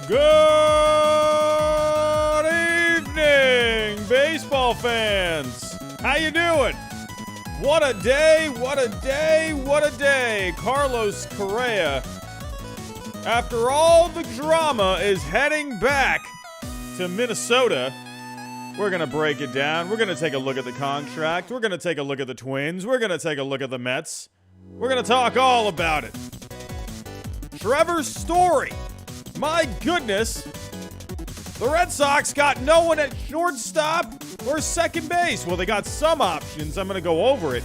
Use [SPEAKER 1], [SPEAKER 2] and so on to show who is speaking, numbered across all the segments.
[SPEAKER 1] Good evening, baseball fans. How you doing? What a day, what a day, what a day. Carlos Correa, after all the drama, is heading back to Minnesota. We're going to break it down. We're going to take a look at the contract. We're going to take a look at the Twins. We're going to take a look at the Mets. We're going to talk all about it. Trevor Story. My goodness. The Red Sox got no one at shortstop or second base. Well, they got some options. I'm going to go over it.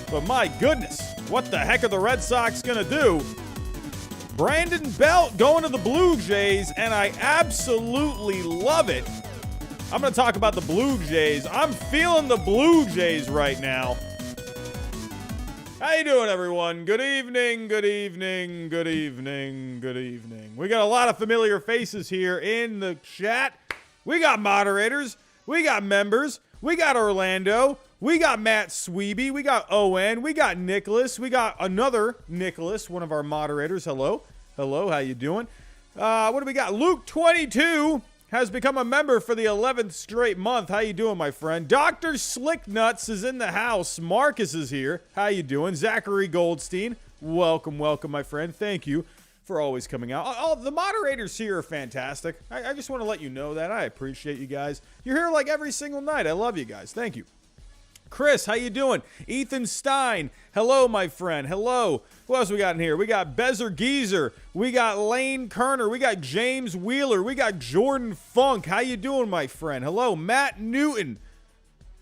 [SPEAKER 1] But my goodness, what the heck are the Red Sox going to do? Brandon Belt going to the Blue Jays, and I absolutely love it. I'm going to talk about the Blue Jays. I'm feeling the Blue Jays right now. How you doing, everyone? Good evening, good evening, good evening, good evening. We got a lot of familiar faces here in the chat. We got moderators. We got members. We got Orlando. We got Matt Sweeby. We got Owen. We got Nicholas. We got another Nicholas, one of our moderators. Hello. Hello, how you doing? What do we got? Luke 22 has become a member for the 11th straight month. How you doing, my friend? Dr. Slicknuts is in the house. Marcus is here. How you doing? Zachary Goldstein. Welcome, welcome, my friend. Thank you for always coming out. All the moderators here are fantastic. I just want to let you know that. I appreciate you guys. You're here like every single night. I love you guys. Thank you. Chris, how you doing? Ethan Stein. Hello, my friend. Hello. Who else we got in here? We got Bezer Geezer. We got Lane Kerner. We got James Wheeler. We got Jordan Funk. How you doing, my friend? Hello. Matt Newton.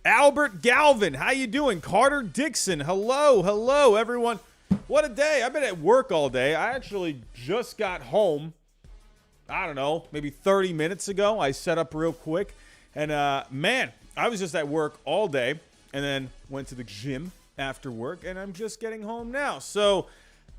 [SPEAKER 1] Albert Galvin. How you doing? Carter Dixon. Hello. Hello, everyone. What a day. I've been at work all day. I actually just got home, I don't know, maybe 30 minutes ago. I set up real quick. And, man, I was just at work all day. And then went to the gym after work, and I'm just getting home now. So,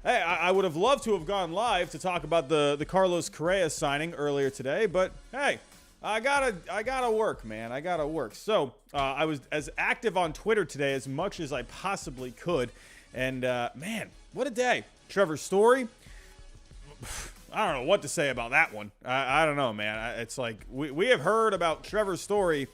[SPEAKER 1] hey, I would have loved to have gone live to talk about the Carlos Correa signing earlier today, but hey, I gotta work, man. I gotta work. So, I was as active on Twitter today as much as I possibly could, and man, what a day. Trevor Story. I don't know what to say about that one. I don't know, man. It's like we have heard about Trevor Story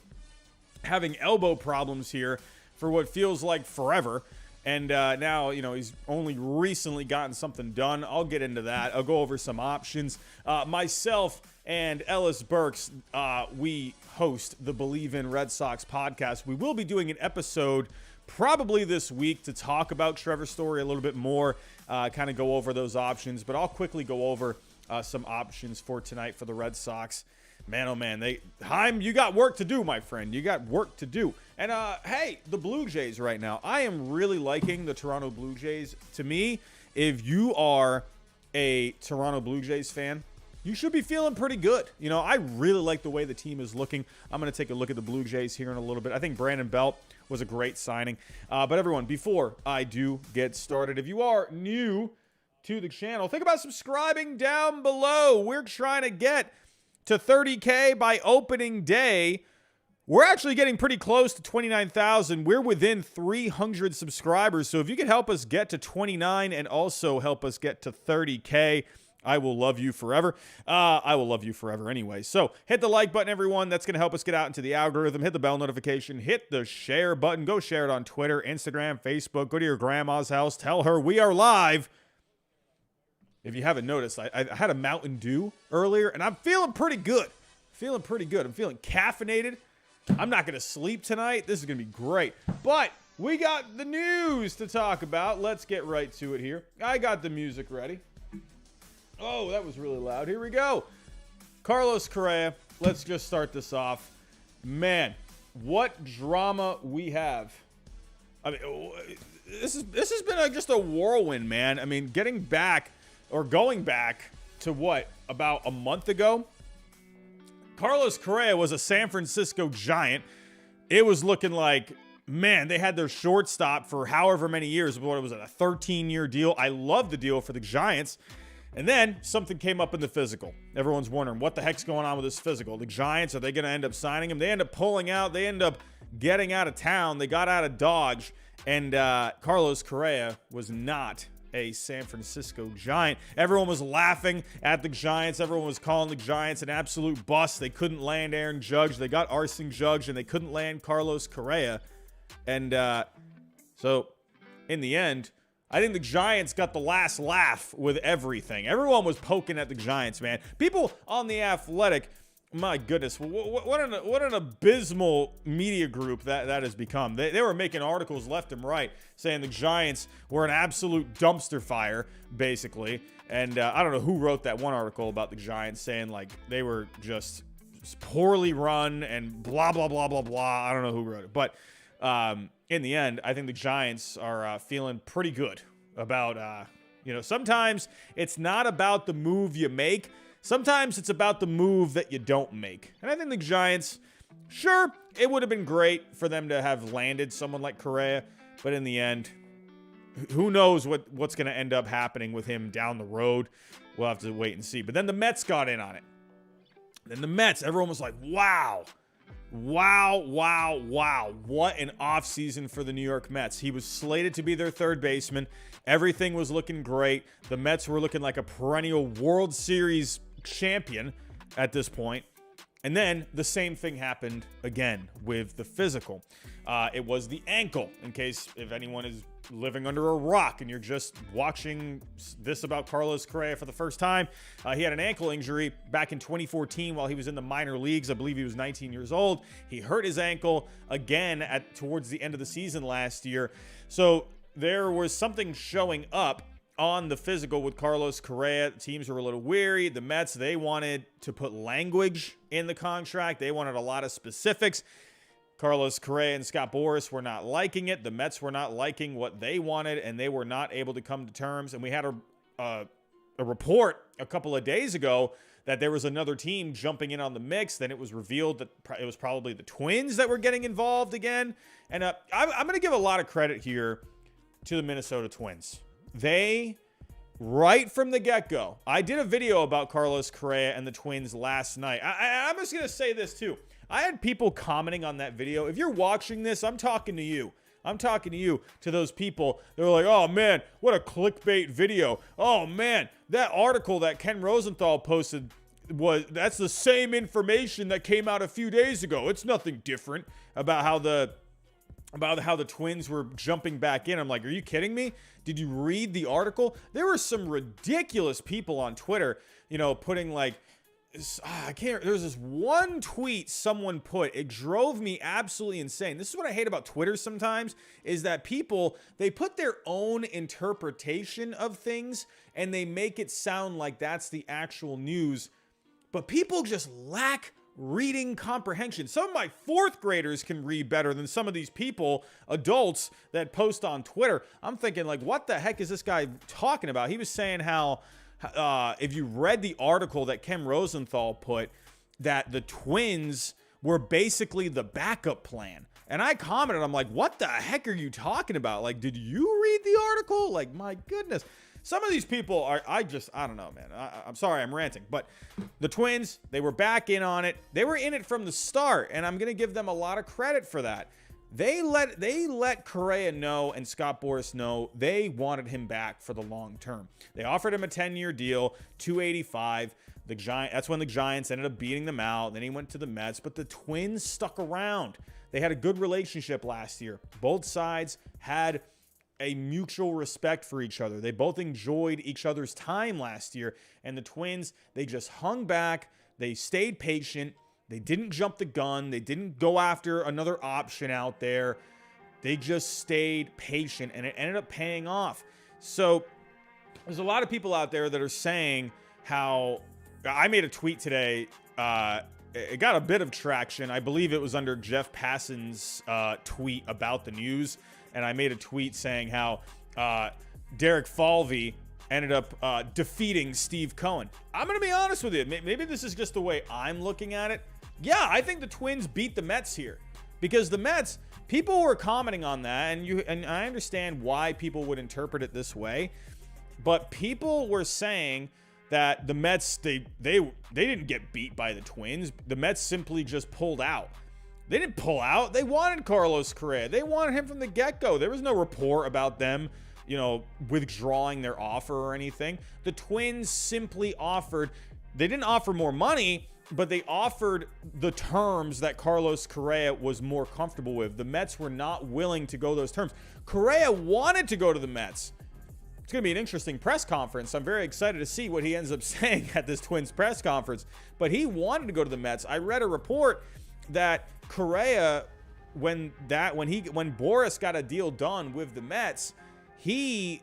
[SPEAKER 1] having elbow problems here for what feels like forever. And now, you know, he's only recently gotten something done. I'll get into that. I'll go over some options. Myself and Ellis Burks, we host the Believe in Red Sox podcast. We will be doing an episode probably this week to talk about Trevor Story a little bit more, kind of go over those options. But I'll quickly go over some options for tonight for the Red Sox. Man, oh man, Heim, you got work to do, my friend. You got work to do. And, hey, the Blue Jays right now. I am really liking the Toronto Blue Jays. To me, if you are a Toronto Blue Jays fan, you should be feeling pretty good. You know, I really like the way the team is looking. I'm going to take a look at the Blue Jays here in a little bit. I think Brandon Belt was a great signing. But everyone, before I do get started, if you are new to the channel, think about subscribing down below. We're trying to get to 30K by opening day. We're actually getting pretty close to 29,000. We're within 300 subscribers. So if you could help us get to 29 and also help us get to 30K, I will love you forever. I will love you forever anyway. So hit the like button, everyone. That's going to help us get out into the algorithm. Hit the bell notification. Hit the share button. Go share it on Twitter, Instagram, Facebook. Go to your grandma's house. Tell her we are live. If you haven't noticed, I had a Mountain Dew earlier, and I'm feeling pretty good. I'm feeling caffeinated. I'm not going to sleep tonight. This is going to be great. But we got the news to talk about. Let's get right to it here. I got the music ready. Oh, that was really loud. Here we go. Carlos Correa. Let's just start this off. Man, what drama we have. I mean, this has been just a whirlwind, man. I mean, going back to what, about a month ago? Carlos Correa was a San Francisco Giant. It was looking like, man, they had their shortstop for however many years. What was it, a 13-year deal? I love the deal for the Giants. And then something came up in the physical. Everyone's wondering, what the heck's going on with this physical? The Giants, are they going to end up signing him? They end up pulling out. They end up getting out of town. They got out of Dodge. And Carlos Correa was not a San Francisco Giant. Everyone was laughing at the Giants. Everyone was calling the Giants an absolute bust. They couldn't land Aaron Judge. They got Arson Judge, and they couldn't land Carlos Correa. And so, in the end, I think the Giants got the last laugh with everything. Everyone was poking at the Giants, man. People on The Athletic, my goodness, what an abysmal media group that has become. They were making articles left and right saying the Giants were an absolute dumpster fire, basically. And I don't know who wrote that one article about the Giants saying, like, they were just poorly run and blah, blah, blah, blah, blah. I don't know who wrote it. But in the end, I think the Giants are feeling pretty good about, sometimes it's not about the move you make. Sometimes it's about the move that you don't make. And I think the Giants, sure, it would have been great for them to have landed someone like Correa, but in the end, who knows what's going to end up happening with him down the road. We'll have to wait and see. But then the Mets got in on it. Then the Mets, everyone was like, wow. Wow. What an offseason for the New York Mets. He was slated to be their third baseman. Everything was looking great. The Mets were looking like a perennial World Series champion at this point. And then the same thing happened again with the physical. It was the ankle, in case if anyone is living under a rock and you're just watching this about Carlos Correa for the first time. He had an ankle injury back in 2014 while he was in the minor leagues. I believe he was 19 years old. He hurt his ankle again towards the end of the season last year. So there was something showing up on the physical with Carlos Correa. The teams were a little weary. The Mets, they wanted to put language in the contract. They wanted a lot of specifics. Carlos Correa and Scott Boras were not liking it. The Mets were not liking what they wanted, and they were not able to come to terms. And we had a report a couple of days ago that there was another team jumping in on the mix. Then it was revealed that it was probably the Twins that were getting involved again. And I'm going to give a lot of credit here to the Minnesota Twins. They, right from the get-go, I did a video about Carlos Correa and the Twins last night. I'm just going to say this too. I had people commenting on that video. If you're watching this, I'm talking to you. I'm talking to you, to those people. They're like, oh man, what a clickbait video. Oh man, that article that Ken Rosenthal posted, that's the same information that came out a few days ago. It's nothing different about how the Twins were jumping back in. I'm like, are you kidding me? Did you read the article? There were some ridiculous people on Twitter, putting like, there's this one tweet someone put. It drove me absolutely insane. This is what I hate about Twitter sometimes, is that people, they put their own interpretation of things and they make it sound like that's the actual news. But people just lack reading comprehension. Some of my fourth graders can read better than some of these people, adults, that post on Twitter. I'm thinking, like, what the heck is this guy talking about? He was saying how if you read the article that Ken Rosenthal put, that the Twins were basically the backup plan. And I commented, I'm like, what the heck are you talking about? Like, did you read the article? Like, my goodness. Some of these people are, I don't know, man. I'm sorry, I'm ranting. But the Twins, they were back in on it. They were in it from the start, and I'm going to give them a lot of credit for that. They let Correa know and Scott Boras know they wanted him back for the long term. They offered him a 10-year deal, $285. That's when the Giants ended up beating them out. Then he went to the Mets, but the Twins stuck around. They had a good relationship last year. Both sides had a mutual respect for each other. They both enjoyed each other's time last year. And the Twins, they just hung back. They stayed patient. They didn't jump the gun. They didn't go after another option out there. They just stayed patient, and it ended up paying off. So there's a lot of people out there that are saying how I made a tweet today. It got a bit of traction. I believe it was under Jeff Passan's tweet about the news. And I made a tweet saying how Derek Falvey ended up defeating Steve Cohen. I'm going to be honest with you. Maybe this is just the way I'm looking at it. Yeah, I think the Twins beat the Mets here. Because the Mets, people were commenting on that, and I understand why people would interpret it this way. But people were saying that the Mets, they didn't get beat by the Twins. The Mets simply just pulled out. They didn't pull out. They wanted Carlos Correa. They wanted him from the get-go. There was no report about them withdrawing their offer or anything. The Twins simply offered, they didn't offer more money, but they offered the terms that Carlos Correa was more comfortable with. The Mets were not willing to go those terms. Correa wanted to go to the Mets. It's going to be an interesting press conference. I'm very excited to see what he ends up saying at this Twins press conference. But he wanted to go to the Mets. I read a report that Correa, when Boris got a deal done with the Mets, he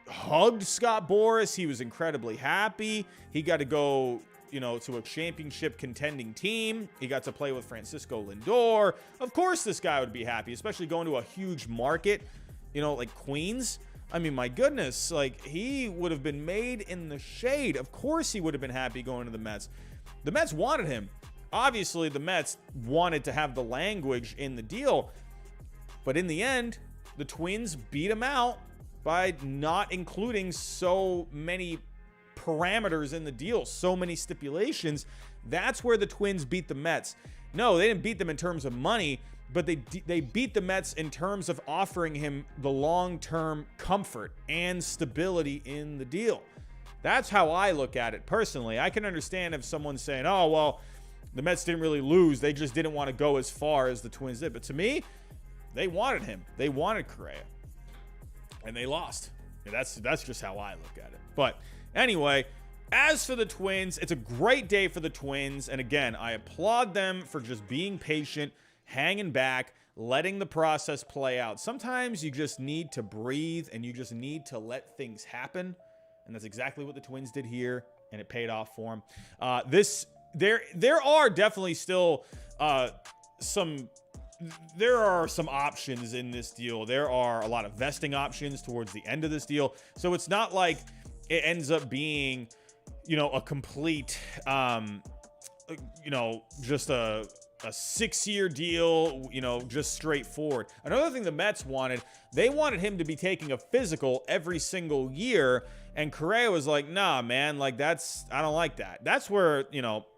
[SPEAKER 1] hugged Scott Boras. He was incredibly happy. He got to go, to a championship contending team. He got to play with Francisco Lindor. Of course this guy would be happy, especially going to a huge market, like Queens. I mean, my goodness, he would have been made in the shade. Of course he would have been happy going to the Mets. The Mets wanted him. Obviously, the Mets wanted to have the language in the deal. But in the end, the Twins beat him out by not including so many parameters in the deal, so many stipulations. That's where the Twins beat the Mets. No, they didn't beat them in terms of money, but they beat the Mets in terms of offering him the long-term comfort and stability in the deal. That's how I look at it personally. I can understand if someone's saying, oh, well, the Mets didn't really lose. They just didn't want to go as far as the Twins did. But to me, they wanted him. They wanted Correa. And they lost. And that's just how I look at it. But anyway, as for the Twins, it's a great day for the Twins. And again, I applaud them for just being patient, hanging back, letting the process play out. Sometimes you just need to breathe and you just need to let things happen. And that's exactly what the Twins did here. And it paid off for them. There are definitely still some options in this deal. There are a lot of vesting options towards the end of this deal. So it's not like it ends up being, a complete, just a 6-year deal, just straightforward. Another thing the Mets wanted, they wanted him to be taking a physical every single year. And Correa was like, nah, man, I don't like that. That's where,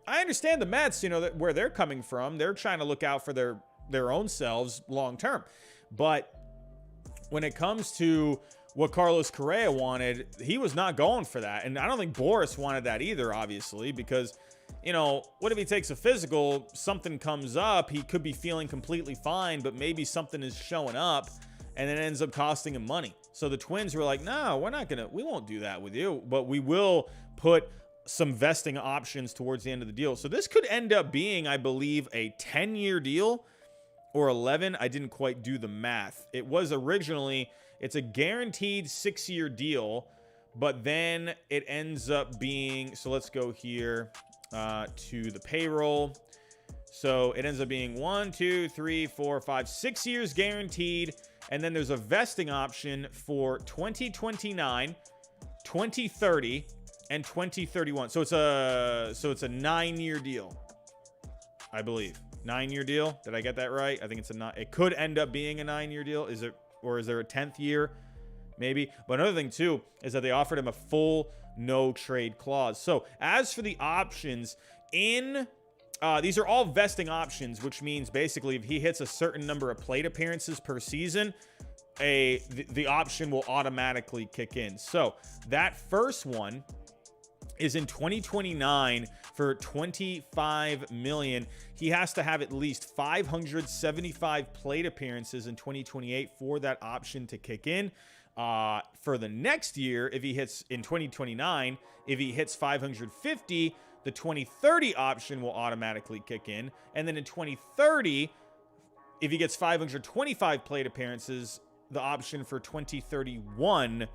[SPEAKER 1] I understand the Mets, where they're coming from. They're trying to look out for their own selves long term. But when it comes to what Carlos Correa wanted, he was not going for that. And I don't think Boris wanted that either, obviously, because, what if he takes a physical, something comes up, he could be feeling completely fine, but maybe something is showing up and it ends up costing him money. So the Twins were like, no, we won't do that with you, but we will put some vesting options towards the end of the deal. So this could end up being, I believe, a 10-year deal or 11. I didn't quite do the math. It was originally, it's a guaranteed 6-year deal, but then it ends up being, so let's go here to the payroll. So it ends up being 6 years guaranteed. And then there's a vesting option for 2029, 2030, and 2031. So it's a 9-year deal, I believe. 9-year deal. Did I get that right? I think it could end up being a 9-year deal. Is there a 10th year? Maybe. But another thing too is that they offered him a full no trade clause. So as for the options these are all vesting options, which means basically if he hits a certain number of plate appearances per season, the option will automatically kick in. So that first one is in 2029 for $25 million. He has to have at least 575 plate appearances in 2028 for that option to kick in. For the next year, if he hits in 2029, if he hits 550, the 2030 option will automatically kick in. And then in 2030, if he gets 525 plate appearances, the option for 2031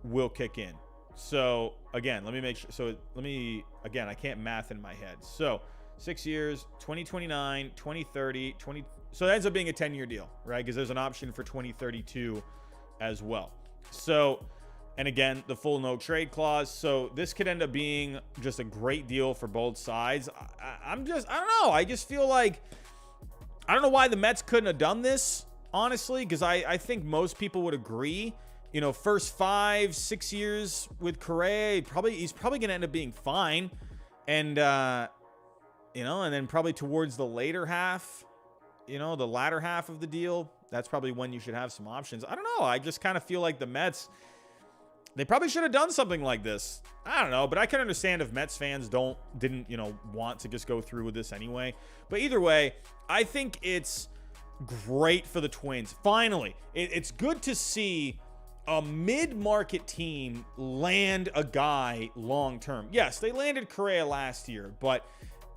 [SPEAKER 1] will kick in. So again, let me make sure. I can't math in my head. So 6 years, 2029, 2030, so that ends up being a 10-year deal, right? Because there's an option for 2032 as well. So, and again, the full no trade clause. So this could end up being just a great deal for both sides. I don't know. I just feel like, I don't know why the Mets couldn't have done this, honestly, because I think most people would agree. First 5-6 years with Correa, he's probably going to end up being fine. And, and then probably towards the later half, the latter half of the deal, that's probably when you should have some options. I don't know. I just kind of feel like the Mets, they probably should have done something like this. I don't know, but I can understand if Mets fans didn't want to just go through with this anyway. But either way, I think it's great for the Twins. Finally, it's good to see a mid-market team land a guy long-term. Yes, they landed Correa last year, but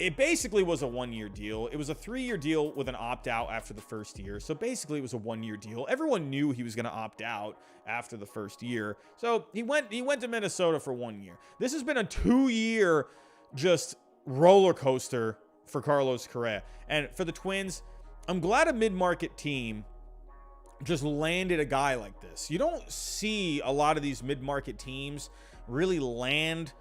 [SPEAKER 1] it basically was a 1-year deal. It was a 3-year deal with an opt-out after the first year. So basically it was a 1-year deal. Everyone knew he was going to opt out after the first year. So he went to Minnesota for 1 year. This has been a 2-year just roller coaster for Carlos Correa. And for the Twins, I'm glad a mid-market team just landed a guy like this. You don't see a lot of these mid-market teams really land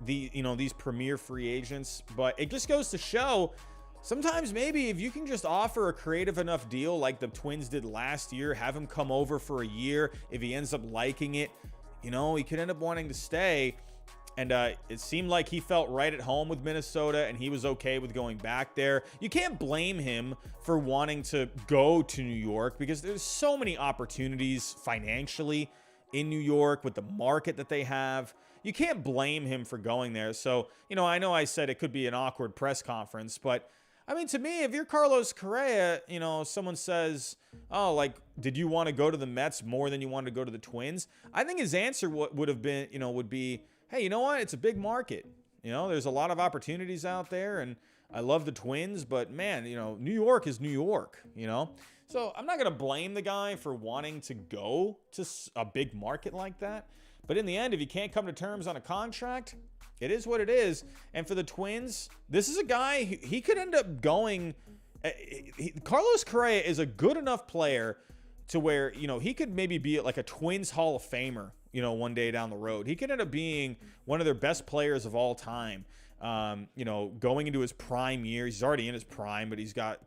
[SPEAKER 1] these premier free agents, but it just goes to show sometimes maybe if you can just offer a creative enough deal like the Twins did last year, have him come over for a year. If he ends up liking it, he could end up wanting to stay. And it seemed like he felt right at home with Minnesota, and he was okay with going back there. You can't blame him for wanting to go to New York because there's so many opportunities financially in New York with the market that they have. You can't blame him for going there. So, I know I said it could be an awkward press conference, but I mean, to me, if you're Carlos Correa, someone says, oh, like, did you want to go to the Mets more than you wanted to go to the Twins? I think his answer would have been, would be, hey, you know what? It's a big market. There's a lot of opportunities out there, and I love the Twins, but man, New York is New York, So I'm not going to blame the guy for wanting to go to a big market like that. But in the end, if you can't come to terms on a contract, it is what it is. And for the Twins, this is a guy, he could end up going. Carlos Correa is a good enough player to where, he could maybe be like a Twins Hall of Famer, one day down the road. He could end up being one of their best players of all time. Going into his prime years. He's already in his prime, but he's got,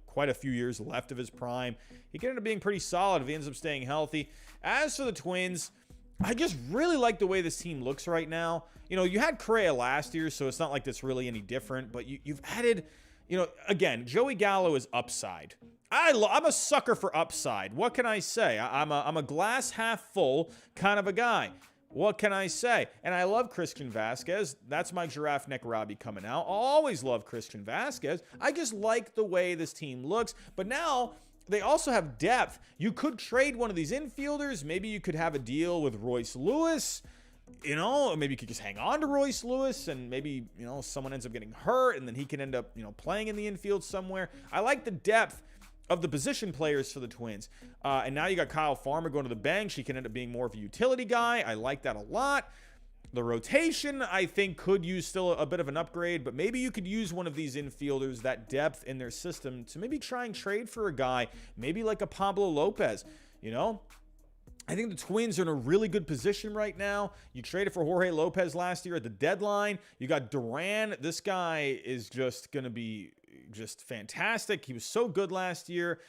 [SPEAKER 1] quite a few years left of his prime. He could end up being pretty solid if he ends up staying healthy. As for the Twins, I just really like the way this team looks right now. You had Correa last year, so it's not like that's really any different, but you've added, again, Joey Gallo is upside. I'm a sucker for upside. What can I say? I'm a glass half full kind of a guy. What can I say? And I love Christian Vasquez. That's my giraffe neck Robbie coming out. I'll always love Christian Vasquez. I just like the way this team looks. But now they also have depth. You could trade one of these infielders. Maybe you could have a deal with Royce Lewis. Maybe you could just hang on to Royce Lewis, and maybe, someone ends up getting hurt, and then he can end up, playing in the infield somewhere. I like the depth of the position players for the Twins. And now you got Kyle Farmer going to the bench. He can end up being more of a utility guy. I like that a lot. The rotation, I think, could use still a bit of an upgrade, but maybe you could use one of these infielders, that depth in their system, to maybe try and trade for a guy, maybe like a Pablo Lopez, I think the Twins are in a really good position right now. You traded for Jorge Lopez last year at the deadline. You got Duran. This guy is just going to be just fantastic. He was so good last year.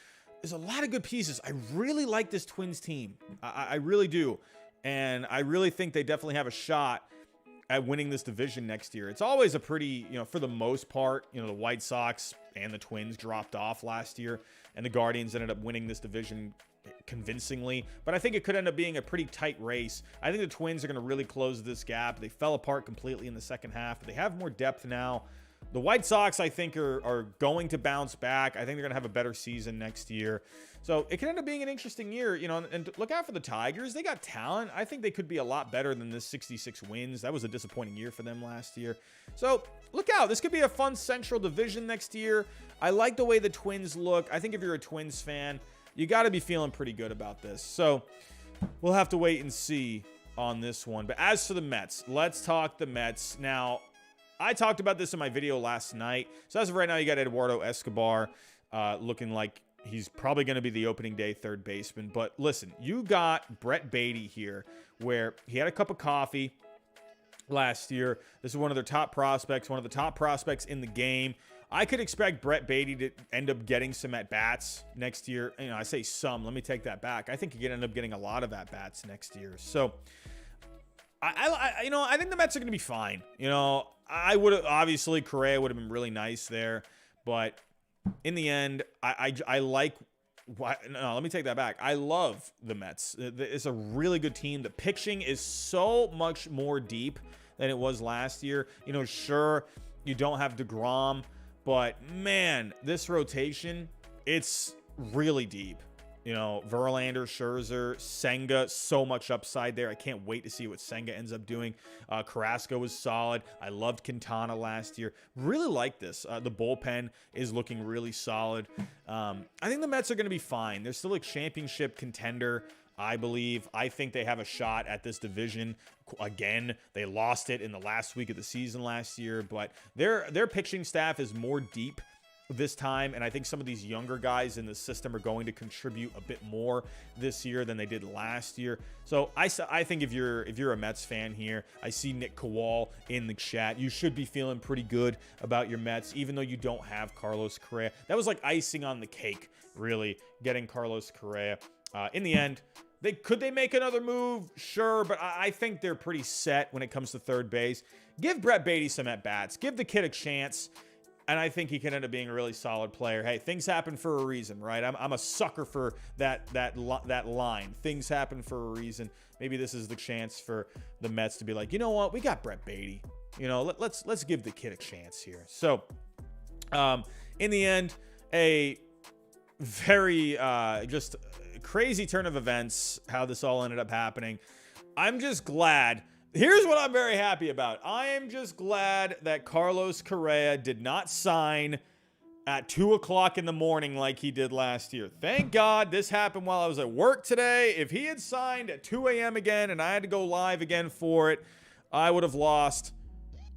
[SPEAKER 1] There's a lot of good pieces. I really like this Twins team. I really do. And I really think they definitely have a shot at winning this division next year. It's always a pretty, for the most part, the White Sox and the Twins dropped off last year, and the Guardians ended up winning this division convincingly. But I think it could end up being a pretty tight race. I think the Twins are going to really close this gap. They fell apart completely in the second half, but they have more depth now. The White Sox, I think, are going to bounce back. I think they're going to have a better season next year. So it could end up being an interesting year, and look out for the Tigers. They got talent. I think they could be a lot better than this 66 wins. That was a disappointing year for them last year. So look out. This could be a fun Central Division next year. I like the way the Twins look. I think if you're a Twins fan, you got to be feeling pretty good about this. So we'll have to wait and see on this one. But as for the Mets, let's talk the Mets. Now, I talked about this in my video last night. So as of right now, you got Eduardo Escobar looking like he's probably going to be the opening day third baseman. But listen, you got Brett Beatty here, where he had a cup of coffee last year. This is one of their top prospects, one of the top prospects in the game. I could expect Brett Beatty to end up getting some at-bats next year. I say some. Let me take that back. I think he could end up getting a lot of at-bats next year. So I think the Mets are going to be fine. I would have, obviously, Correa would have been really nice there, but in the end, I like No, let me take that back. I love the Mets. It's a really good team. The pitching is so much more deep than it was last year. Sure, you don't have DeGrom, but man, this rotation, it's really deep. Verlander, Scherzer, Senga, so much upside there. I can't wait to see what Senga ends up doing. Carrasco was solid. I loved Quintana last year. Really like this. The bullpen is looking really solid. I think the Mets are going to be fine. They're still a championship contender, I believe. I think they have a shot at this division. Again, they lost it in the last week of the season last year, but their pitching staff is more deep this time, and I think some of these younger guys in the system are going to contribute a bit more this year than they did last year. So I think if you're a Mets fan here, I see Nick Kowal in the chat. You should be feeling pretty good about your Mets, even though you don't have Carlos Correa. That was like icing on the cake, really, getting Carlos Correa. In the end, could they make another move? Sure, but I think they're pretty set when it comes to third base. Give Brett Beatty some at-bats. Give the kid a chance. And I think he can end up being a really solid player. Hey, things happen for a reason, right? I'm a sucker for that line. Things happen for a reason. Maybe this is the chance for the Mets to be like, you know what? We got Brett Beatty. Let's give the kid a chance here. So, in the end, a very just crazy turn of events. How this all ended up happening. I'm just glad. Here's what I'm very happy about. I am just glad that Carlos Correa did not sign at 2 o'clock in the morning like he did last year. Thank God this happened while I was at work today. If he had signed at 2 a.m. again and I had to go live again for it, I would have lost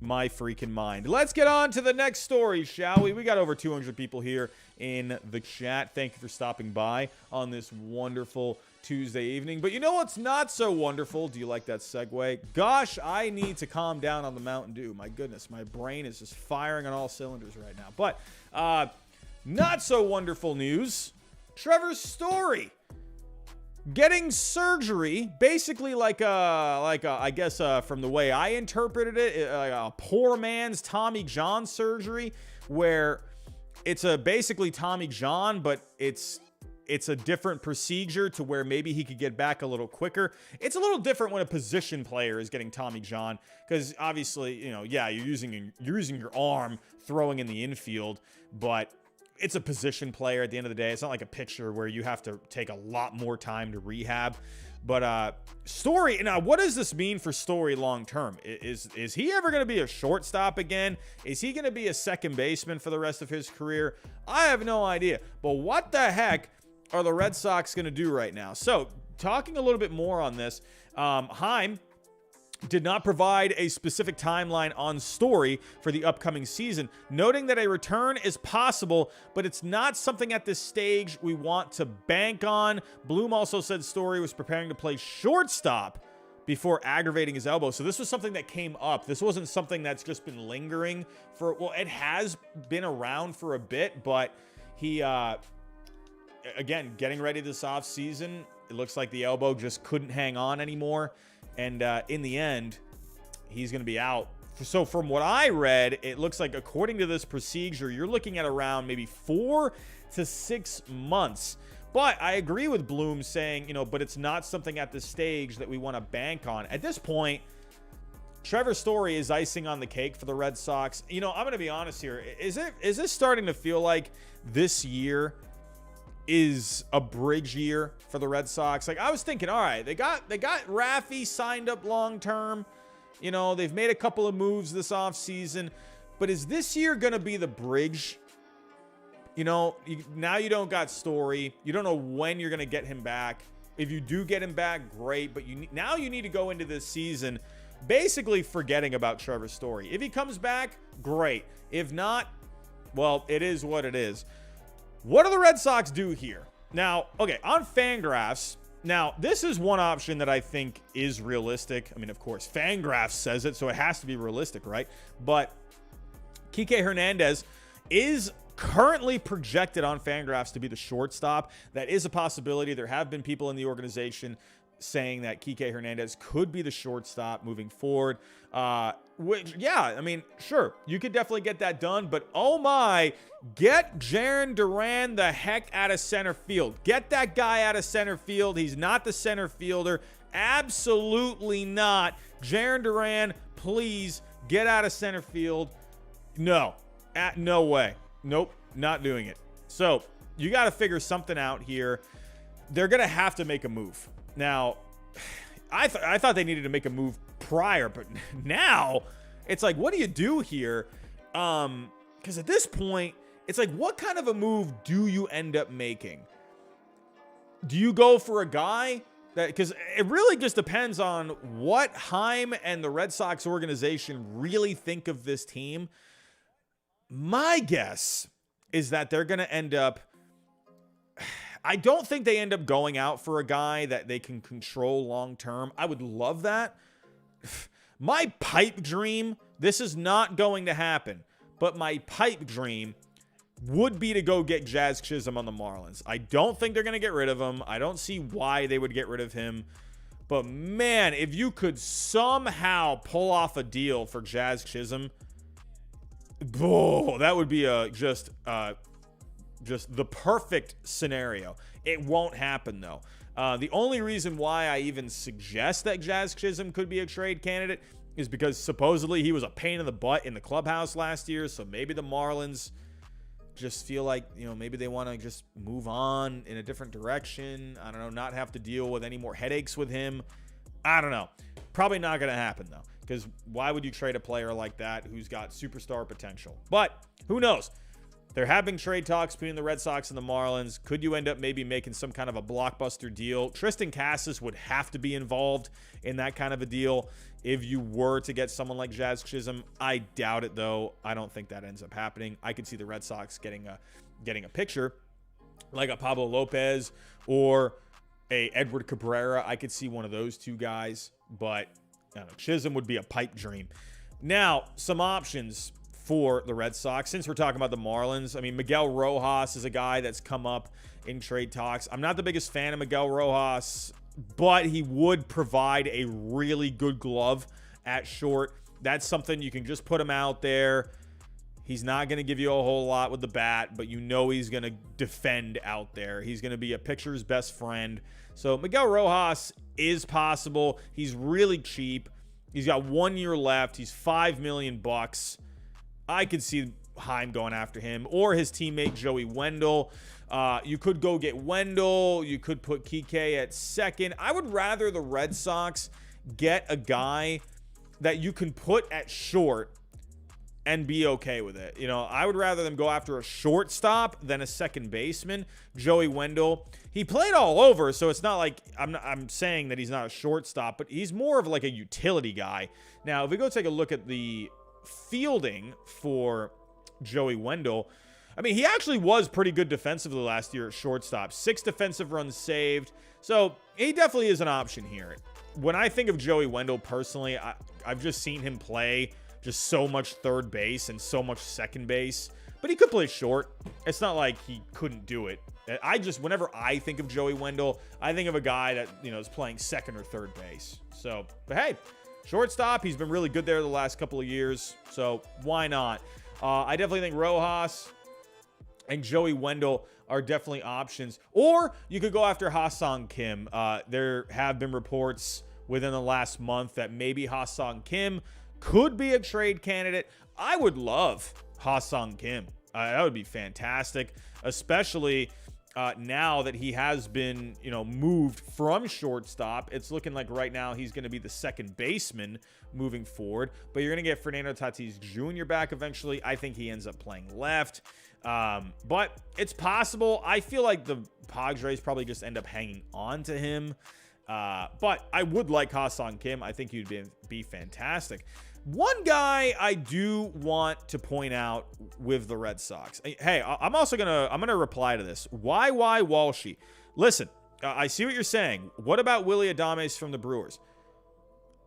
[SPEAKER 1] my freaking mind. Let's get on to the next story, shall we? We got over 200 people here in the chat. Thank you for stopping by on this wonderful Tuesday evening. But you know what's not so wonderful? Do you like that segue? Gosh, I need to calm down on the Mountain Dew. My goodness, my brain is just firing on all cylinders right now. But not so wonderful news. Trevor Story getting surgery, basically like I guess from the way I interpreted it, a poor man's Tommy John surgery, where it's basically Tommy John, but it's a different procedure to where maybe he could get back a little quicker. It's a little different when a position player is getting Tommy John, because obviously, you're using your arm throwing in the infield, but it's a position player at the end of the day. It's not like a pitcher where you have to take a lot more time to rehab. But Story, now what does this mean for Story long term? Is he ever going to be a shortstop again? Is he going to be a second baseman for the rest of his career? I have no idea. But what the heck are the Red Sox going to do right now? So, talking a little bit more on this, Heim did not provide a specific timeline on Story for the upcoming season, noting that a return is possible, but it's not something at this stage we want to bank on. Bloom also said Story was preparing to play shortstop before aggravating his elbow. So this was something that came up. This wasn't something that's just been lingering it has been around for a bit, but he, again, getting ready this off season, it looks like the elbow just couldn't hang on anymore. And in the end, he's going to be out. So from what I read, it looks like according to this procedure, you're looking at around maybe 4 to 6 months. But I agree with Bloom saying, but it's not something at this stage that we want to bank on. At this point, Trevor Story is icing on the cake for the Red Sox. I'm going to be honest here. Is this starting to feel like this year is a bridge year for the Red Sox? Like, I was thinking, all right, they got Raffy signed up long term. They've made a couple of moves this offseason. But is this year going to be the bridge? Now you don't got Story. You don't know when you're going to get him back. If you do get him back, great. But now you need to go into this season basically forgetting about Trevor Story. If he comes back, great. If not, well, it is what it is. What do the Red Sox do here? Now, okay, on Fangraphs, now this is one option that I think is realistic. I mean, of course, Fangraphs says it, so it has to be realistic, right? But Kike Hernandez is currently projected on Fangraphs to be the shortstop. That is a possibility. There have been people in the organization saying that Kike Hernandez could be the shortstop moving forward. Which, yeah, I mean, sure, you could definitely get that done, but oh my, get Jarren Duran the heck out of center field. Get that guy out of center field. He's not the center fielder. Absolutely not. Jarren Duran, please get out of center field. No, no way. Nope, not doing it. So you got to figure something out here. They're going to have to make a move. Now, I thought they needed to make a move prior, but now it's like, what do you do here? Because at this point, it's like, what kind of a move do you end up making? Do you go for a guy that, because it really just depends on what Heim and the Red Sox organization really think of this team. My guess is that they're going to end up, I don't think they end up going out for a guy that they can control long term. I would love that. My pipe dream, this is not going to happen, but my pipe dream would be to go get Jazz Chisholm on the Marlins. I don't think they're going to get rid of him. I don't see why they would get rid of him. But man, if you could somehow pull off a deal for Jazz Chisholm, oh, that would be just the perfect scenario. It won't happen, though. The only reason why I even suggest that Jazz Chisholm could be a trade candidate is because supposedly he was a pain in the butt in the clubhouse last year. So maybe the Marlins just feel like, you know, maybe they want to just move on in a different direction. I don't know, not have to deal with any more headaches with him. I don't know. Probably not going to happen, though, because why would you trade a player like that who's got superstar potential? But who knows? There have been trade talks between the Red Sox and the Marlins. Could you end up maybe making some kind of a blockbuster deal? Tristan Casas would have to be involved in that kind of a deal if you were to get someone like Jazz Chisholm. I doubt it, though. I don't think that ends up happening. I could see the Red Sox getting a pitcher like a Pablo Lopez or a Edward Cabrera. I could see one of those two guys, but I don't know, Chisholm would be a pipe dream. Now, some options for the Red Sox, since we're talking about the Marlins. I mean, Miguel Rojas is a guy that's come up in trade talks. I'm not the biggest fan of Miguel Rojas, but he would provide a really good glove at short. That's something you can just put him out there. He's not going to give you a whole lot with the bat, but you know he's going to defend out there. He's going to be a pitcher's best friend. So Miguel Rojas is possible. He's really cheap. He's got 1 year left. He's $5 million. I could see Heim going after him or his teammate Joey Wendell. You could go get Wendell. You could put Kike at second. I would rather the Red Sox get a guy that you can put at short and be okay with it. You know, I would rather them go after a shortstop than a second baseman. Joey Wendell, he played all over, so it's not like I'm saying that he's not a shortstop, but he's more of like a utility guy. Now, if we go take a look at the fielding for Joey Wendell, I mean, he actually was pretty good defensively last year at shortstop. 6 defensive runs saved. So he definitely is an option here. When I think of Joey Wendell personally, I've just seen him play just so much third base and so much second base, but he could play short. It's not like he couldn't do it. Whenever I think of Joey Wendell, I think of a guy that, you know, is playing second or third base. So, but hey, shortstop, he's been really good there the last couple of years, so why not? I definitely think Rojas and Joey Wendell are definitely options. Or you could go after Ha-Seong Kim. There have been reports within the last month that maybe Ha-Seong Kim could be a trade candidate. I would love Ha-Seong Kim. That would be fantastic, especially now that he has been, you know, moved from shortstop. It's looking like right now he's going to be the second baseman moving forward. But you're going to get Fernando Tatis Jr. back eventually. I think he ends up playing left. But it's possible. I feel like the Padres probably just end up hanging on to him. But I would like Ha-Seong Kim. I think he'd be fantastic. One guy I do want to point out with the Red Sox. Hey, I'm gonna reply to this. Why Walshy? Listen, I see what you're saying. What about Willy Adames from the Brewers?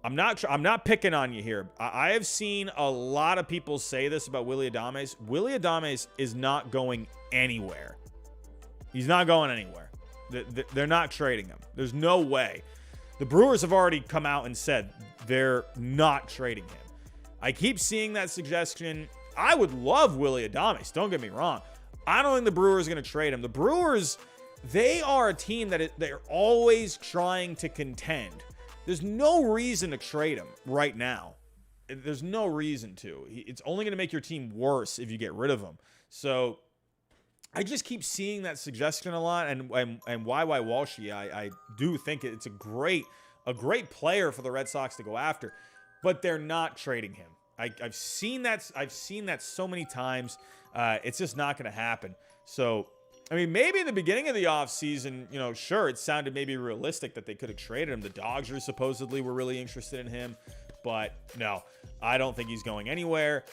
[SPEAKER 1] I'm not picking on you here. I have seen a lot of people say this about Willy Adames. Willy Adames is not going anywhere. He's not going anywhere. They're not trading him. There's no way. The Brewers have already come out and said they're not trading him. I keep seeing that suggestion. I would love Willy Adames. Don't get me wrong. I don't think the Brewers are going to trade him. The Brewers, they are a team that they're always trying to contend. There's no reason to trade him right now. There's no reason to. It's only going to make your team worse if you get rid of him. So I just keep seeing that suggestion a lot. And YY Walshy, I do think it's a great player for the Red Sox to go after, but they're not trading him. I've seen that. I've seen that so many times. It's just not going to happen. So, I mean, maybe in the beginning of the offseason, you know, sure, it sounded maybe realistic that they could have traded him. The Dodgers supposedly were really interested in him. But no, I don't think he's going anywhere.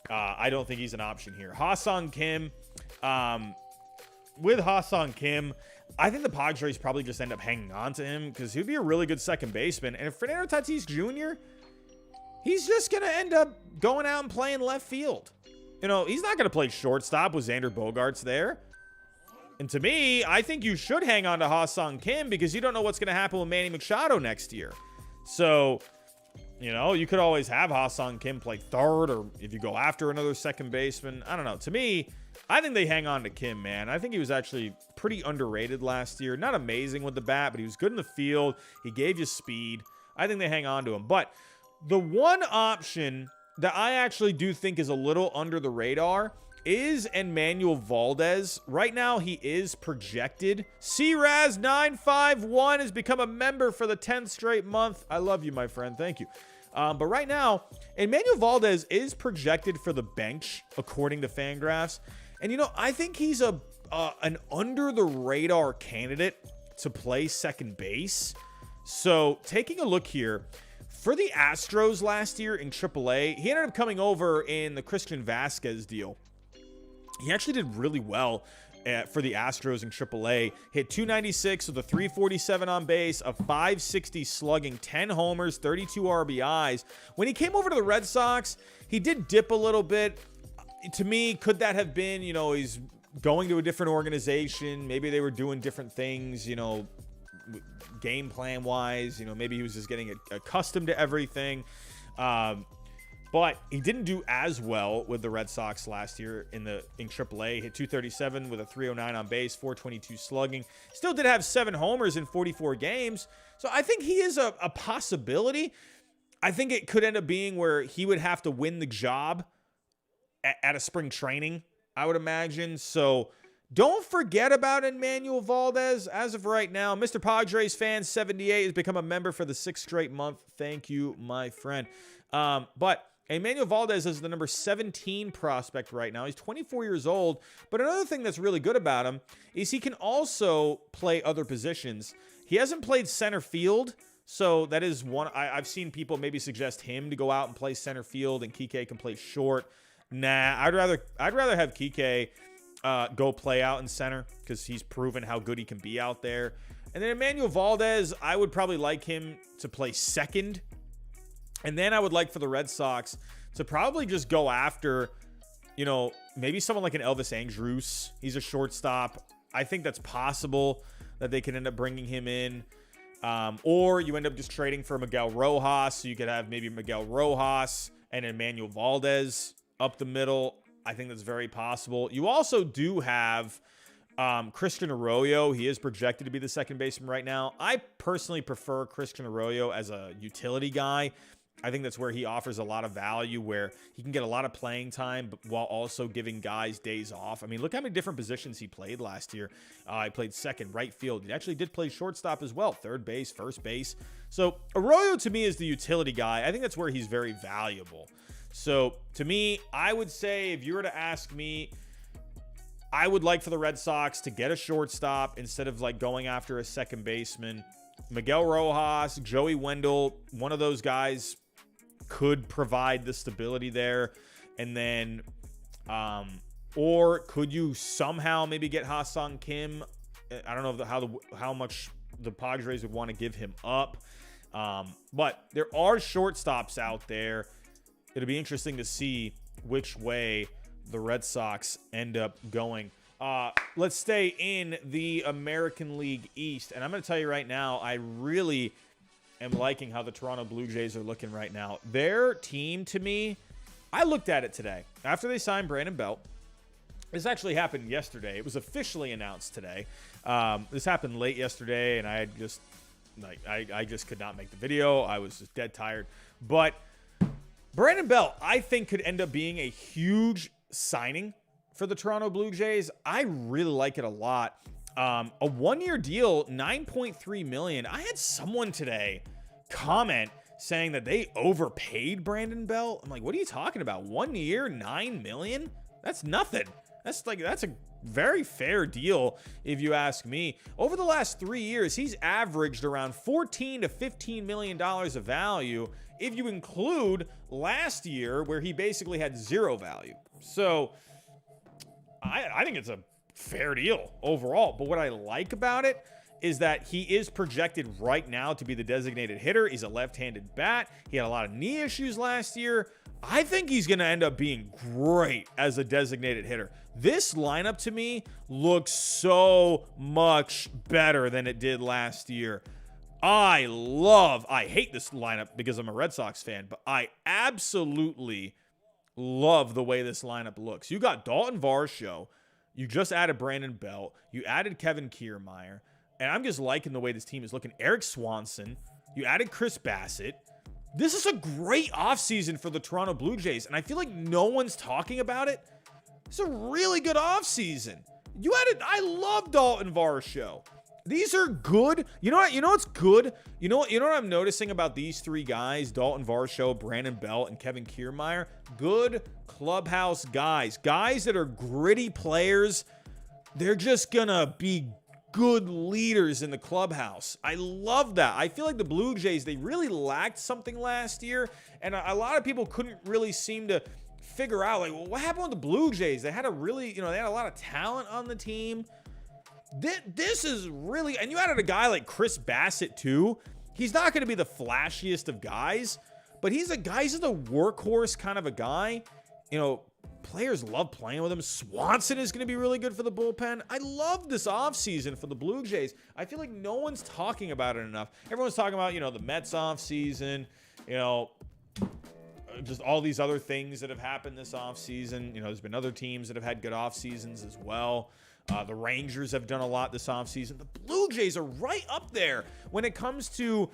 [SPEAKER 1] I don't think he's an option here. Ha-Sung Kim. With Ha-Sung Kim, I think the Padres probably just end up hanging on to him because he'd be a really good second baseman. And if Fernando Tatis Jr., he's just going to end up going out and playing left field. You know, he's not going to play shortstop with Xander Bogaerts there. And to me, I think you should hang on to Ha-Sung Kim because you don't know what's going to happen with Manny Machado next year. So, you know, you could always have Ha-Sung Kim play third, or if you go after another second baseman. I don't know. To me, I think they hang on to Kim, man. I think he was actually pretty underrated last year. Not amazing with the bat, but he was good in the field. He gave you speed. I think they hang on to him. But the one option that I actually do think is a little under the radar is Emmanuel Valdez. Right now, he is projected. CRAZ951 has become a member for the 10th straight month. I love you, my friend. Thank you. But right now, Emmanuel Valdez is projected for the bench, according to Fangraphs. And, you know, I think he's an under-the-radar candidate to play second base. So, taking a look here, for the Astros last year in AAA, he ended up coming over in the Christian Vasquez deal. He actually did really well for the Astros in AAA. Hit 296 with a 347 on base, a 560 slugging, 10 homers, 32 RBIs. When he came over to the Red Sox, he did dip a little bit. To me, could that have been, you know, he's going to a different organization. Maybe they were doing different things, you know, game plan wise. You know, maybe he was just getting accustomed to everything. But he didn't do as well with the Red Sox last year in AAA. Hit 237 with a 309 on base, 422 slugging. Still did have 7 homers in 44 games. So I think he is a possibility. I think it could end up being where he would have to win the job at a spring training, I would imagine. So don't forget about Emmanuel Valdez as of right now. Mr. Padres fan 78 has become a member for the 6th straight month. Thank you, my friend. But Emmanuel Valdez is the number 17 prospect right now. He's 24 years old. But another thing that's really good about him is he can also play other positions. He hasn't played center field, so that is one. I've seen people maybe suggest him to go out and play center field, and Kike can play short. Nah, I'd rather have Kike go play out in center because he's proven how good he can be out there. And then Emmanuel Valdez, I would probably like him to play second. And then I would like for the Red Sox to probably just go after, you know, maybe someone like an Elvis Andrus. He's a shortstop. I think that's possible that they can end up bringing him in. Or you end up just trading for Miguel Rojas. So you could have maybe Miguel Rojas and Emmanuel Valdez up the middle. I think that's very possible. You also do have Christian Arroyo. He is projected to be the second baseman right now. I personally prefer Christian Arroyo as a utility guy. I think that's where he offers a lot of value, where he can get a lot of playing time, but while also giving guys days off. I mean, look how many different positions he played last year. He played second, right field. He actually did play shortstop as well, third base, first base. So Arroyo to me is the utility guy. I think that's where he's very valuable. So to me, I would say if you were to ask me, I would like for the Red Sox to get a shortstop instead of like going after a second baseman. Miguel Rojas, Joey Wendell, one of those guys could provide the stability there. And then, or could you somehow maybe get Ha-Sung Kim? I don't know how much the Padres would want to give him up. But there are shortstops out there. It'll be interesting to see which way the Red Sox end up going. Let's stay in the American League East. And I'm going to tell you right now, I really am liking how the Toronto Blue Jays are looking right now. Their team, to me, I looked at it today. After they signed Brandon Belt, this actually happened yesterday. It was officially announced today. This happened late yesterday, and I just could not make the video. I was just dead tired. But Brandon Belt, I think, could end up being a huge signing for the Toronto Blue Jays. I really like it a lot. A one-year deal, $9.3 million. I had someone today comment saying that they overpaid Brandon Belt. I'm like, what are you talking about? 1 year, $9 million? That's nothing. That's a very fair deal, if you ask me. Over the last 3 years, he's averaged around $14 to $15 million of value, if you include last year, where he basically had zero value. So I think it's a fair deal overall. But what I like about it is that he is projected right now to be the designated hitter. He's a left-handed bat. He had a lot of knee issues last year. I think he's going to end up being great as a designated hitter. This lineup, to me, looks so much better than it did last year. I hate this lineup because I'm a Red Sox fan, but I absolutely love the way this lineup looks. You got Dalton Varsho. You just added Brandon Belt. You added Kevin Kiermaier. And I'm just liking the way this team is looking. Eric Swanson. You added Chris Bassett. This is a great offseason for the Toronto Blue Jays, and I feel like no one's talking about it. It's a really good offseason. I love Dalton Varsho. These are good. You know what's good? You know what I'm noticing about these three guys, Dalton Varsho, Brandon Belt, and Kevin Kiermaier? Good clubhouse guys. Guys that are gritty players. They're just gonna be good leaders in the clubhouse. I love that. I feel like the Blue Jays, they really lacked something last year, and a lot of people couldn't really seem to figure out, like, well, what happened with the Blue Jays? They had a really, they had a lot of talent on the team. This is really, and you added a guy like Chris Bassett too. He's not going to be the flashiest of guys, but he's a workhorse kind of a guy. Players love playing with him. Swanson is going to be really good for the bullpen. I love this offseason for the Blue Jays. I feel like no one's talking about it enough. Everyone's talking about, the Mets offseason, just all these other things that have happened this offseason. There's been other teams that have had good off seasons as well. The Rangers have done a lot this offseason. The Blue Jays are right up there when it comes to,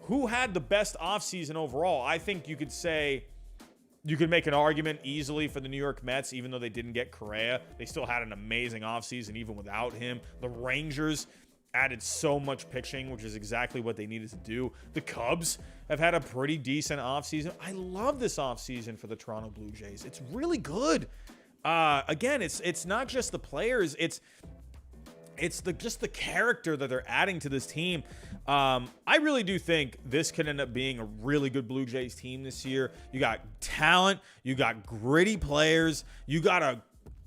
[SPEAKER 1] who had the best offseason overall. I think you could say, you could make an argument easily for the New York Mets, even though they didn't get Correa. They still had an amazing offseason even without him. The Rangers added so much pitching, which is exactly what they needed to do. The Cubs have had a pretty decent offseason. I love this offseason for the Toronto Blue Jays. It's really good. Again, it's not just the players. It's just the character that they're adding to this team. I really do think this could end up being a really good Blue Jays team this year. You got talent. You got gritty players. You got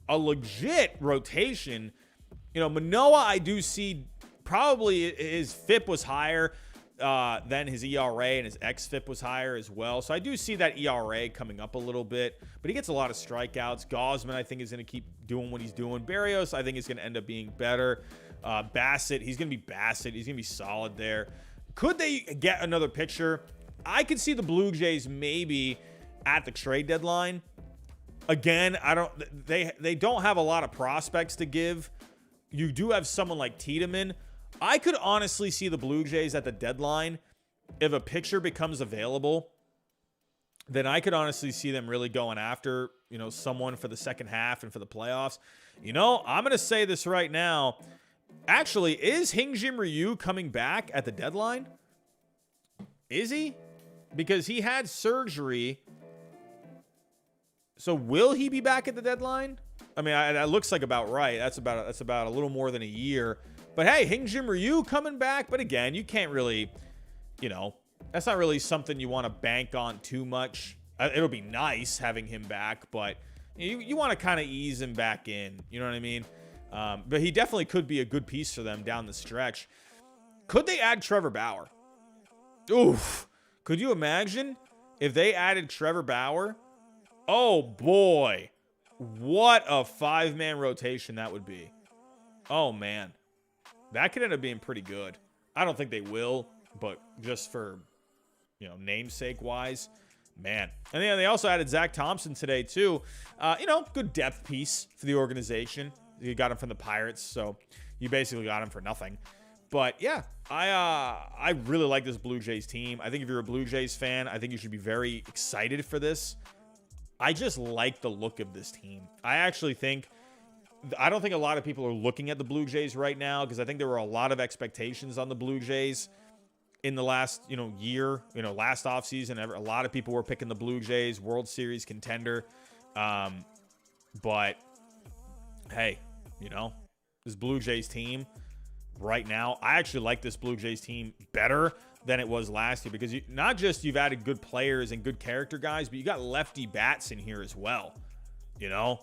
[SPEAKER 1] a legit rotation. Manoah, I do see probably his FIP was higher than his ERA, and his xFIP was higher as well. So I do see that ERA coming up a little bit, but he gets a lot of strikeouts. Gosman, I think, is going to keep doing what he's doing. Berrios, I think, is going to end up being better. Bassett, he's going to be Bassett. He's going to be solid there. Could they get another pitcher? I could see the Blue Jays maybe at the trade deadline. Again, they don't have a lot of prospects to give. You do have someone like Tiedemann. I could honestly see the Blue Jays at the deadline, if a pitcher becomes available, then I could honestly see them really going after, someone for the second half and for the playoffs. I'm going to say this right now. Actually, is Hyun-Jin Ryu coming back at the deadline? Is he? Because he had surgery. So will he be back at the deadline? I mean, that looks like about right. That's about a little more than a year. But hey, Hyun-Jin Ryu coming back. But again, you can't really, that's not really something you want to bank on too much. It'll be nice having him back, but you want to kind of ease him back in. You know what I mean? But he definitely could be a good piece for them down the stretch. Could they add Trevor Bauer? Oof. Could you imagine if they added Trevor Bauer? Oh, boy. What a five-man rotation that would be. Oh, man. That could end up being pretty good. I don't think they will, but just for, namesake wise, man. And then they also added Zach Thompson today too. Good depth piece for the organization. You got him from the Pirates, so you basically got him for nothing. But yeah, I really like this Blue Jays team. I think if you're a Blue Jays fan, I think you should be very excited for this. I just like the look of this team. I don't think a lot of people are looking at the Blue Jays right now because I think there were a lot of expectations on the Blue Jays in the last, year, last offseason. A lot of people were picking the Blue Jays, World Series contender. But hey, this Blue Jays team right now, I actually like this Blue Jays team better than it was last year because not just you've added good players and good character guys, but you got lefty bats in here as well. I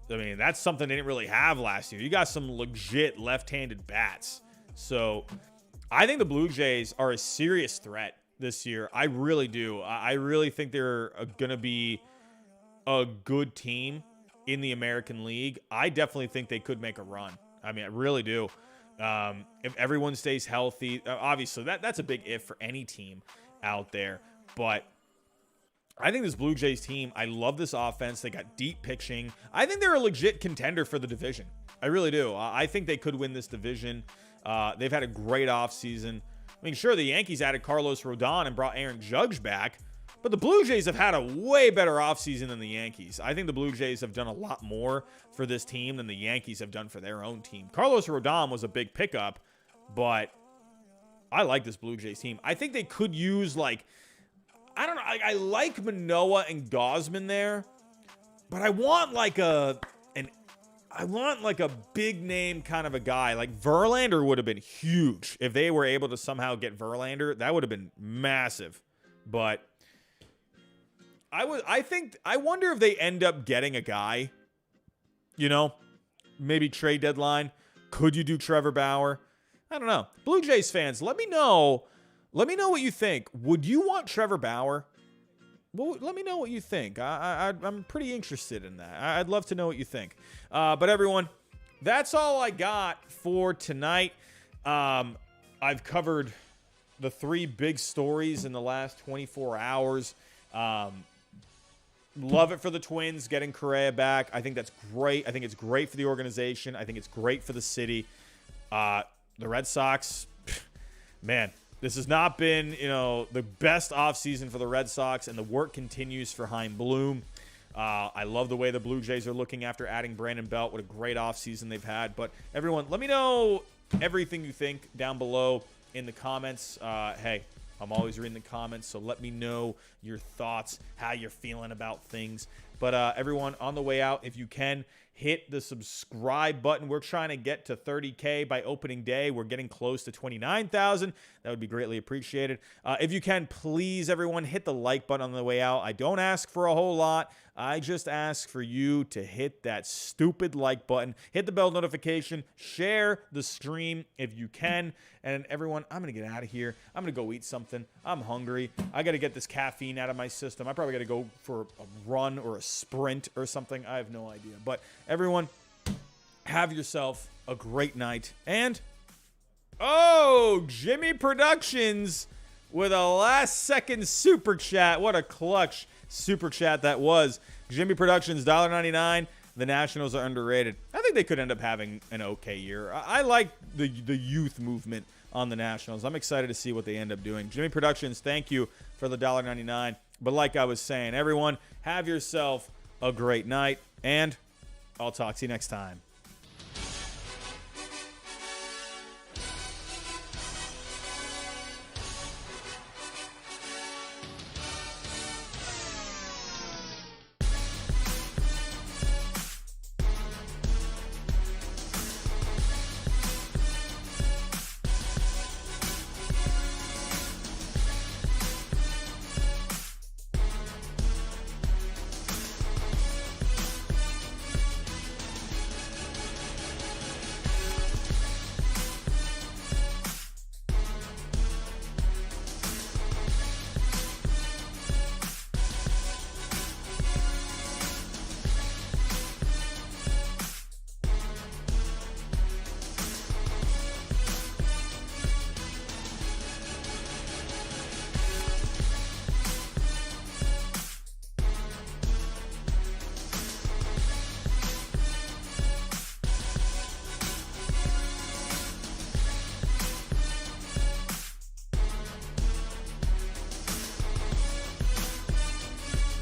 [SPEAKER 1] mean, that's something they didn't really have last year. You got some legit left-handed bats. So I think the Blue Jays are a serious threat this year. I really do. I really think they're going to be a good team in the American League. I definitely think they could make a run. I mean, I really do. If everyone stays healthy, obviously that's a big if for any team out there. But I think this Blue Jays team, I love this offense. They got deep pitching. I think they're a legit contender for the division. I really do. I think they could win this division. They've had a great offseason. I mean, sure, the Yankees added Carlos Rodon and brought Aaron Judge back, but the Blue Jays have had a way better offseason than the Yankees. I think the Blue Jays have done a lot more for this team than the Yankees have done for their own team. Carlos Rodon was a big pickup, but I like this Blue Jays team. I think they could use, I don't know. I like Manoah and Gausman there, but I want a big name kind of a guy. Like Verlander would have been huge if they were able to somehow get Verlander. That would have been massive. But I wonder if they end up getting a guy. Maybe trade deadline. Could you do Trevor Bauer? I don't know. Blue Jays fans, let me know. Let me know what you think. Would you want Trevor Bauer? Well, let me know what you think. I'm pretty interested in that. I'd love to know what you think. But everyone, that's all I got for tonight. I've covered the 3 big stories in the last 24 hours. Love it for the Twins getting Correa back. I think that's great. I think it's great for the organization. I think it's great for the city. The Red Sox, man. This has not been, the best offseason for the Red Sox, and the work continues for Chaim Bloom. I love the way the Blue Jays are looking after adding Brandon Belt. What a great offseason they've had. But everyone, let me know everything you think down below in the comments. Hey, I'm always reading the comments, so let me know your thoughts, how you're feeling about things. But everyone, on the way out, if you can, hit the subscribe button. We're trying to get to 30K by opening day. We're getting close to 29,000. That would be greatly appreciated. If you can, please, everyone, hit the like button on the way out. I don't ask for a whole lot. I just ask for you to hit that stupid like button. Hit the bell notification. Share the stream if you can. And everyone, I'm going to get out of here. I'm going to go eat something. I'm hungry. I got to get this caffeine out of my system. I probably got to go for a run or a sprint or something. I have no idea. But everyone, have yourself a great night. And, Jimmy Productions with a last-second super chat. What a clutch super chat that was. Jimmy Productions, $1.99. The Nationals are underrated. I think they could end up having an okay year. I like the youth movement on the Nationals. I'm excited to see what they end up doing. Jimmy Productions, thank you for the $1.99. But like I was saying, everyone, have yourself a great night, and I'll talk to you next time.